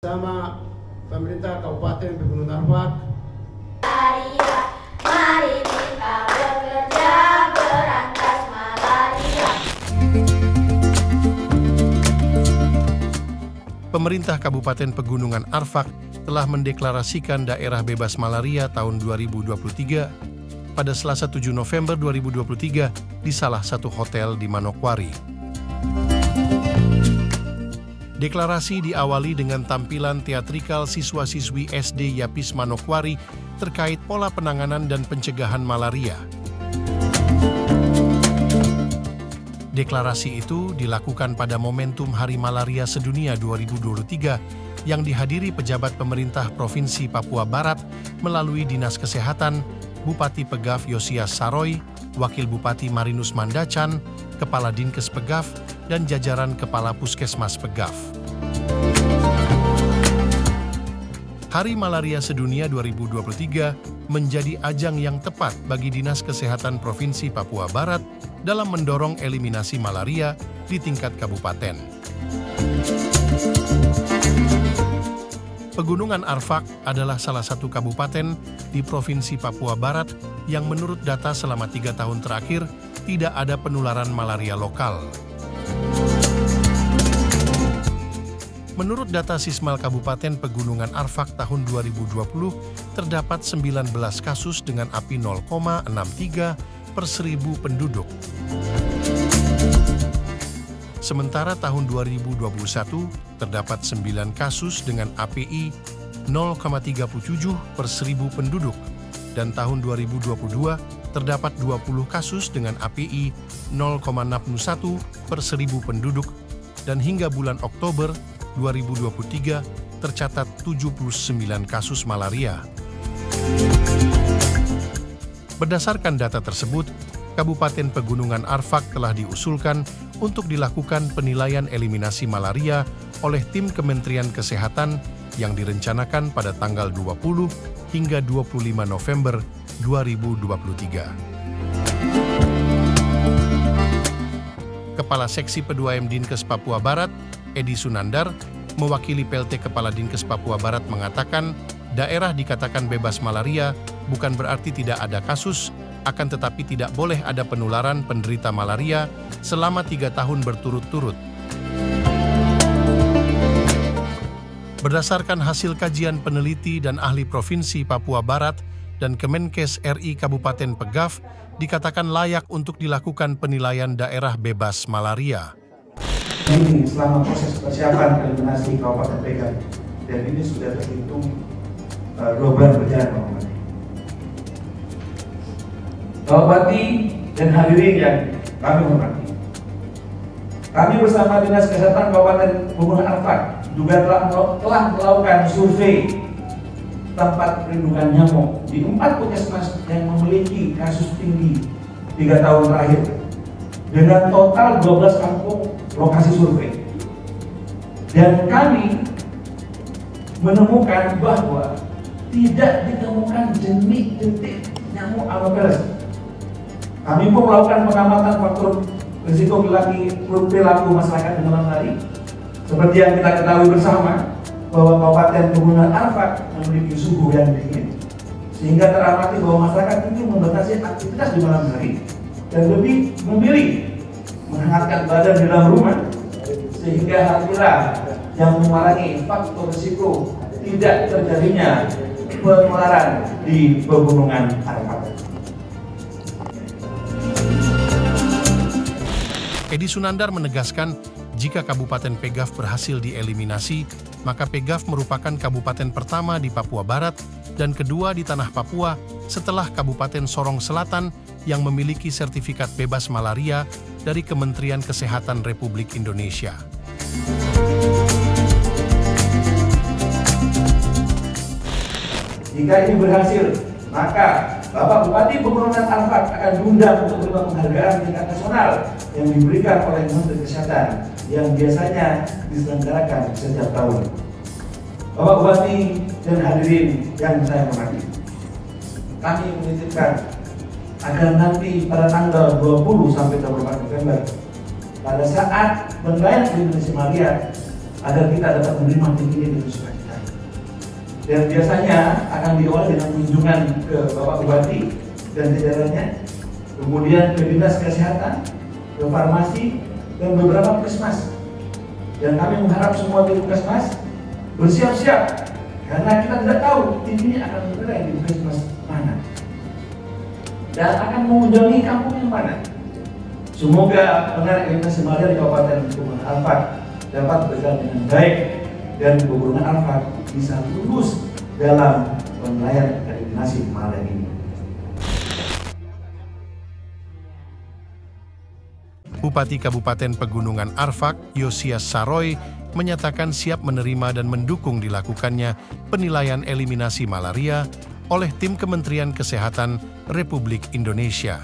Sama pemerintah Kabupaten Pegunungan Arfak. Mari kita bekerja berantas malaria. Pemerintah Kabupaten Pegunungan Arfak telah mendeklarasikan daerah bebas malaria tahun 2023 pada Selasa 7 November 2023 di salah satu hotel di Manokwari. Deklarasi diawali dengan tampilan teatrikal siswa-siswi SD Yapis Manokwari terkait pola penanganan dan pencegahan malaria. Deklarasi itu dilakukan pada momentum Hari Malaria Sedunia 2023 yang dihadiri pejabat pemerintah Provinsi Papua Barat melalui Dinas Kesehatan, Bupati Pegaf Yosias Saroy, Wakil Bupati Marinus Mandacan, Kepala Dinkes Pegaf, dan jajaran Kepala Puskesmas Pegaf. Hari Malaria Sedunia 2023 menjadi ajang yang tepat bagi Dinas Kesehatan Provinsi Papua Barat dalam mendorong eliminasi malaria di tingkat kabupaten. Pegunungan Arfak adalah salah satu kabupaten di Provinsi Papua Barat yang menurut data selama 3 tahun terakhir tidak ada penularan malaria lokal. Menurut data Sismal Kabupaten Pegunungan Arfak tahun 2020, terdapat 19 kasus dengan API 0,63 per 1000 penduduk. Sementara tahun 2021, terdapat 9 kasus dengan API 0,37 per 1000 penduduk, dan tahun 2022 terdapat 20 kasus dengan API 0,61 per 1000 penduduk, dan hingga bulan Oktober 2023 tercatat 79 kasus malaria. Berdasarkan data tersebut, Kabupaten Pegunungan Arfak telah diusulkan untuk dilakukan penilaian eliminasi malaria oleh tim Kementerian Kesehatan yang direncanakan pada tanggal 20 hingga 25 November 2023. Kepala Seksi P2M Dinkes Papua Barat, Edi Sunandar, mewakili PLT Kepala Dinkes Papua Barat mengatakan, daerah dikatakan bebas malaria bukan berarti tidak ada kasus, akan tetapi tidak boleh ada penularan penderita malaria selama 3 tahun berturut-turut. Berdasarkan hasil kajian peneliti dan ahli Provinsi Papua Barat dan Kemenkes RI Kabupaten Pegaf, dikatakan layak untuk dilakukan penilaian daerah bebas malaria. Ini selama proses persiapan eliminasi Kabupaten Pegaf, dan ini sudah terhitung 2 bulan berjalan, Pak Bupati. Pak Bupati dan hadirin yang kami hormati, kami bersama Dinas Kesehatan Kabupaten Pegunungan Arfak juga telah melakukan survei tempat perlindungan nyamuk di 4 puskesmas yang memiliki kasus tinggi 3 tahun terakhir, dengan total 12 kampung lokasi survei. Dan kami menemukan bahwa tidak ditemukan jentik nyamuk Anopheles. Kami pun melakukan pengamatan faktor risiko perilaku masyarakat di malam hari. Seperti yang kita ketahui bersama, bahwa Kabupaten Pegunungan Arfak memiliki suhu yang dingin, sehingga teramati bahwa masyarakat ini membatasi aktivitas di malam hari dan lebih memilih menghangatkan badan di dalam rumah, sehingga hal inilah yang mengurangi faktor risiko tidak terjadinya penularan di Pegunungan Arfak. Edi Sunandar menegaskan, jika Kabupaten Pegaf berhasil dieliminasi, maka Pegaf merupakan kabupaten pertama di Papua Barat dan kedua di tanah Papua setelah Kabupaten Sorong Selatan yang memiliki sertifikat bebas malaria dari Kementerian Kesehatan Republik Indonesia. Jika ini berhasil, maka Bapak Bupati Pegunungan Arfak akan diundang untuk menerima penghargaan tingkat nasional yang diberikan oleh Menteri Kesehatan yang biasanya diselenggarakan setiap tahun. Bapak Bupati dan hadirin yang saya hormati, kami menitipkan agar nanti pada tanggal 20 sampai 24 November, pada saat penilaian eliminasi malaria, agar kita dapat menerima tim ini dengan sukacita. Dan biasanya akan diawali dengan kunjungan ke Bapak Bupati dan jajarannya, kemudian ke Dinas Kesehatan, ke farmasi, dan beberapa puskesmas. Dan kami mengharap semua tim puskesmas bersiap-siap, karena kita tidak tahu tim ini akan bergerak di puskesmas mana dan akan mengunjungi kampung yang mana. Semoga pengelola eliminasi malaria di Kabupaten Pegunungan Arfak dapat berjalan dengan baik dan Pegunungan Arfak bisa lulus dalam penilaian eliminasi malaria ini. Bupati Kabupaten Pegunungan Arfak, Yosias Saroy, menyatakan siap menerima dan mendukung dilakukannya penilaian eliminasi malaria oleh tim Kementerian Kesehatan Republik Indonesia.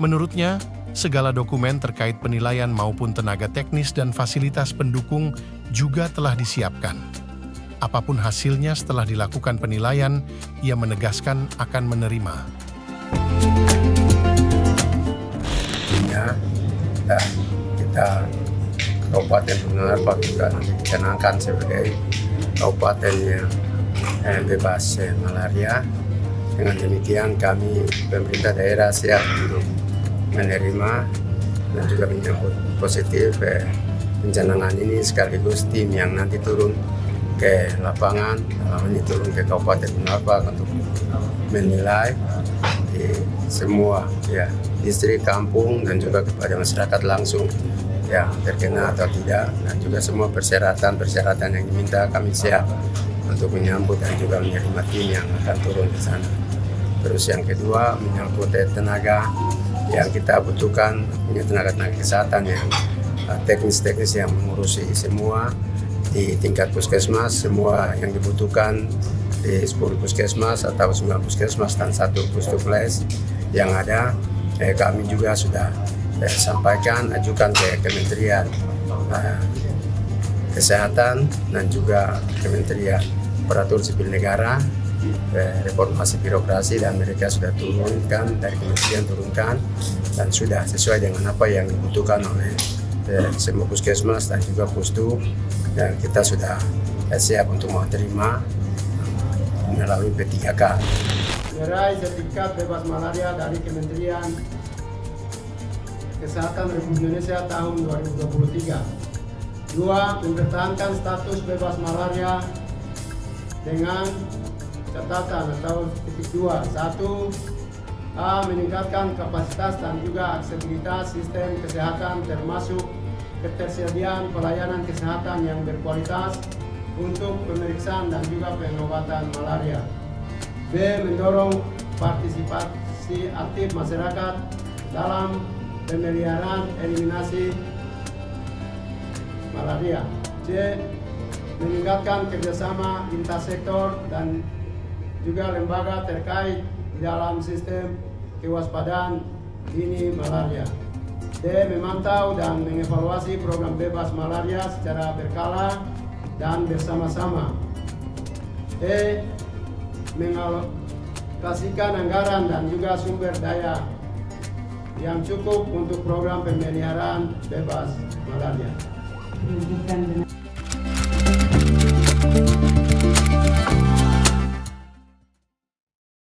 Menurutnya, segala dokumen terkait penilaian maupun tenaga teknis dan fasilitas pendukung juga telah disiapkan. Apapun hasilnya setelah dilakukan penilaian, ia menegaskan akan menerima. Kita Kabupaten Pegunungan Arfak juga dikenangkan sebagai kabupaten yang bebas malaria. Dengan demikian kami pemerintah daerah siap untuk menerima dan juga menyambut positif pencanangan ini, sekaligus tim yang nanti turun ke lapangan, ini turun ke Kabupaten Pegunungan Arfak untuk menilai di semua distrik, kampung, dan juga kepada masyarakat langsung yang terkena atau tidak, dan juga semua persyaratan yang diminta kami siap untuk menyambut dan juga menerima tim yang akan turun ke sana. Terus yang kedua menyangkut tenaga yang kita butuhkan, punya tenaga kesehatan yang teknis-teknis yang mengurusi semua di tingkat puskesmas, semua yang dibutuhkan di 10 puskesmas atau 9 puskesmas dan 1 puskesmas yang ada. Kami juga sudah sampaikan, ajukan ke Kementerian Kesehatan dan juga Kementerian Aparatur Sipil Negara, reformasi birokrasi, dan mereka sudah turunkan dari kementerian dan sudah sesuai dengan apa yang dibutuhkan oleh semua puskesmas dan juga pustu, dan kita sudah siap untuk menerima melalui P3K. Meraih sertifikat bebas malaria dari Kementerian Kesehatan Republik Indonesia tahun 2023. 2. Mempertahankan status bebas malaria dengan catatan atau titik 2. 1. A. Meningkatkan kapasitas dan juga aksesibilitas sistem kesehatan termasuk ketersediaan pelayanan kesehatan yang berkualitas untuk pemeriksaan dan juga pengobatan malaria. B. Mendorong partisipasi aktif masyarakat dalam pemeliharaan eliminasi malaria. C. Meningkatkan kerjasama lintas sektor dan juga lembaga terkait di dalam sistem kewaspadaan dini malaria. D. Memantau dan mengevaluasi program bebas malaria secara berkala dan bersama-sama. E. Mengalokasikan anggaran dan juga sumber daya yang cukup untuk program pemeliharaan bebas malaria.